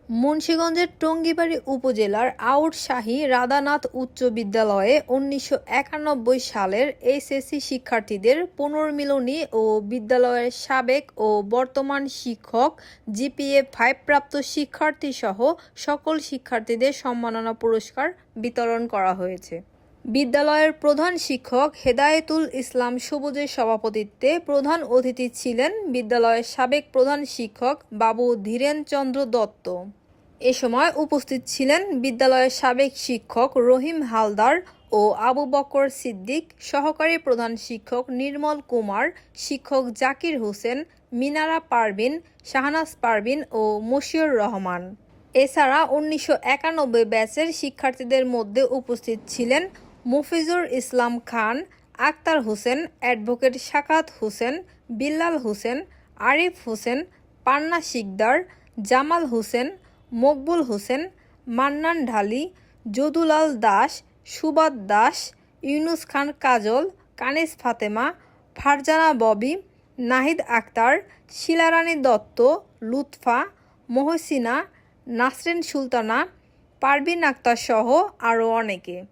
মুন্সিগঞ্জের টঙ্গীবাড়ি উপজেলার আউটশাহী রাধানাথ উচ্চ বিদ্যালয়ে ১৯৯১ সালের এইচএসসি শিক্ষার্থীদের পুনর্মিলনী ও বিদ্যালয়ের সাবেক ও বর্তমান শিক্ষক, জিপিএ-৫ প্রাপ্ত শিক্ষার্থীসহ সকল শিক্ষার্থীদের সম্মাননা পুরস্কার বিতরণ করা হয়েছে। বিদ্যালয়ের প্রধান শিক্ষক হেদায়েতুল ইসলাম সবুজের সভাপতিত্বে প্রধান অতিথি ছিলেন বিদ্যালয়ের সাবেক প্রধান শিক্ষক বাবু ধীরেন চন্দ্র দত্ত। এ সময় উপস্থিত ছিলেন বিদ্যালয়ের সাবেক শিক্ষক রহিম হালদার ও আবু বকর সিদ্দিক, সহকারী প্রধান শিক্ষক নির্মল কুমার, শিক্ষক জাকির হোসেন, মিনারা পারভিন, শাহনাজ পারভিন ও মশিউর রহমান। এছাড়া ১৯৯১ ব্যাচের শিক্ষার্থীদের মধ্যে উপস্থিত ছিলেন মুফিজুর ইসলাম খান, আক্তার হোসেন, অ্যাডভোকেট সাকাত হোসেন, বিল্লাল হোসেন, আরিফ হোসেন, পান্না শিকদার, জামাল হোসেন, মকবুল হোসেন, মান্নান ঢালি, যদুলাল দাস, সুবাদ দাস, ইউনুস খান কাজল, কানিজ ফাতেমা, ফারজানা ববি, নাহিদ আক্তার, শিলারানী দত্ত, লুৎফা, মহসিনা, নাসরিন সুলতানা, পারভিন আক্তার সহ আরও অনেকে।